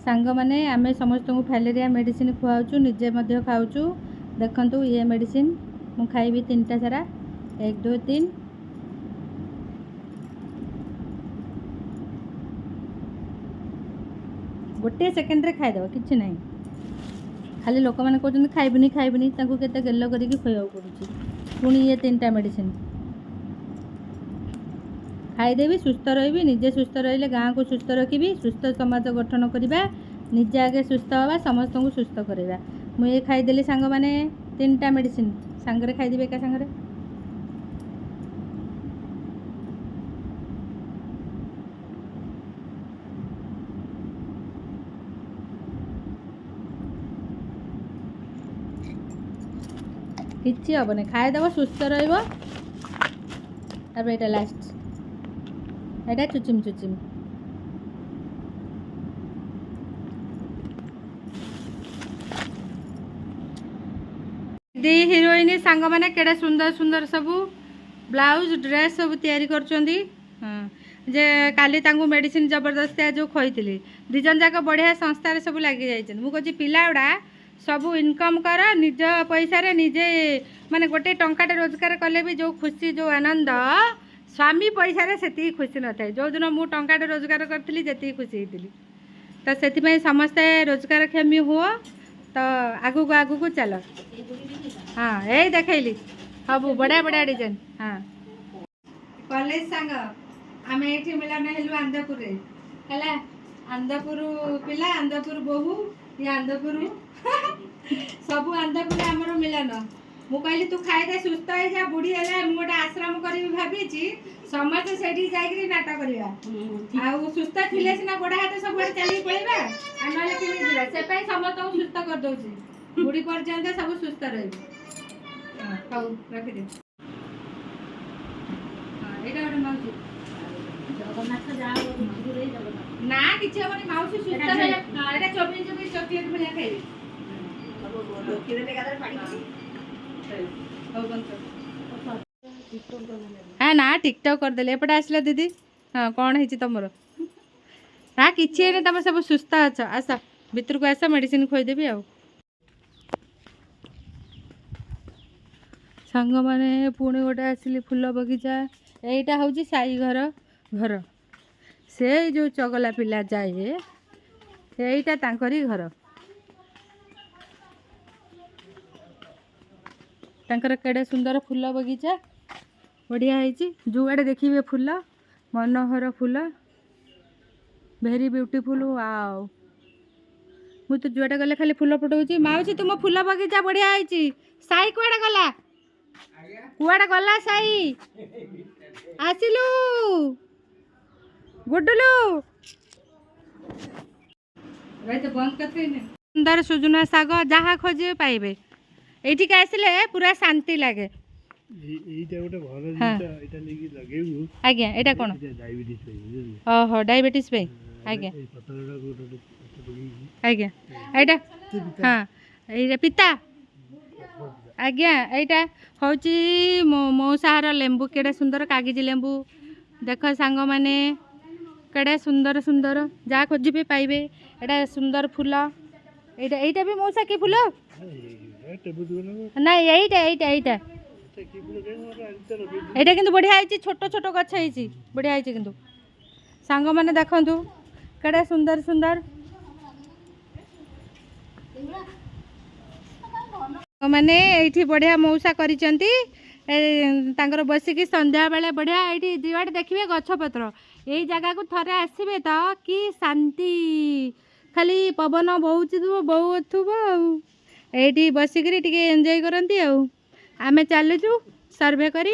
सांग माने आमे समस्त को फाइलेरिया मेडिसिन खुआउचु निजे मध्य खाउचु देखंतु ये मेडिसिन मु खाइबी 3टा सारा 1 2 3 गोटे सेकेंड रे खाइ दबो किछि नै खाली लोक माने कहउछन खाइबनी तांको केते गेल्लो करिकि खोयाउ पडुची पुनी ये 3टा मेडिसिन खाईदेवी सुस्थ रही निजे सुस्थ रही गाँ को सुस्थ रखी सुस्थ समाज गठन करवा निजे आगे सुस्थ हवा समस्त को सुस्थ करवा मुझे खाईदेली सांग मैंने 3टा मेडिसिन सांगरे खाईदेवी एका सांगरे किसी हेनी खाईदेव सुस्थ रहा लास्ट एटा चुचिम चुचिम दी हिरोइन सांग माने केड़े सुंदर सुंदर सब ब्लाउज ड्रेस सब तैयारी करचंदी जे काली तांगु मेडिसिन जबरदस्ती जो खोईली दिजन जाक बढ़िया संस्थार सब लगी जाइछन मु कहछि पिलाउडा सब इनकम कर निज पैसा रे निजे माने गोटे टंकाटे रोजगार कले भी जो खुशी जो आनंद स्वामी पैसा रे सेती खुशी न थाए जो दिन मु टंकाटे रोजगार करथली जेती खुशी हेतिली तो सेति समस्ते रोजगार क्षमी हुओ तो आगु को चलो हाँ यही देखली सब बढ़िया बढ़िया डिजाइन हाँ कॉलेज सांग आम ये मिलन हेलु आंदपुर है आंदपुर पिला आंदपुर बोहू ये आंदपुर सब आंदपुर आमर मिलन मु कहली तू खाई सुस्थ हो जा बुढ़ी है मुझे आश्रम करी भाभी समस्त से जाकि नाट करवा सुस्थ थे सीना गोड़ा हाथ सब चल पड़ेगा ना समस्त को सुस्थ कर दौर बुढ़ी पर्यंत सब सुस्थ रही रखिदे ना किसी हेनी माउसी सुस्थ है चौबीस चौबीस चॉकलेट भाया खाइबे हाँ ना टिकटॉक करदे एपटे आसला दीदी हाँ कौन है तुम ना किसी तुम सब सुस्थ अच आस भितर को आस मेडिसिन खोईदेवी आ सांग माने पुणी गोटे आसिली फुल बगीचा यहीटा हूँ साई घर घर से जो चगला पिला जाए यहीटा तांकरी घर तांकर केड़े सुंदर फुल बगीचा बढ़िया है जुआड़े देखिए फुल मनोहर फुल भेरी ब्यूटीफुल वाओ मु तो जुआड़े गले खाली फुल फुटाऊँ माउसी तुम फुल बगीचा बढ़िया है साई कुआड़े गला कुआड़े गला साई आसिलु गुड्डुलु सुंदर सुजुना साग जहाँ खोजे पाइबे एठी का आसिले पूरा शांति लागे एटा गोटे भलो जिता एटा लेकी लगेबु आज्ञा एटा कोन डायबिटीज पे ओहो डायबिटीज पे आज्ञा ए पतरडा गोटे आज्ञा एटा हां एटा पिता आज्ञा एटा होची मौसाहार लेंबू केडे सुंदर कागजी लेंबू देख सांग माने केडे सुंदर सुंदर जा खोजिबे पाइबे एटा सुंदर फूल एटा एटा भी मौसा के फूल ना यहीटा यहीटा यहीटा एटा किंतु बढ़िया है छोट छोट गछ है बढ़िया है किंतु सांग माने देखंतु केडे सुंदर सुंदर माने एठी बढ़िया मौसा करिसंती तांकर बसिकी संध्या बेले बढ़िया एठी दिवाट देखिबे गछ पत्र यही जगह को थरे आसबे तो कि शांति खाली पवन बहुथुबो एठी बसिकी टिके एंजॉय करंती आमे चलुचु सर्वे करी।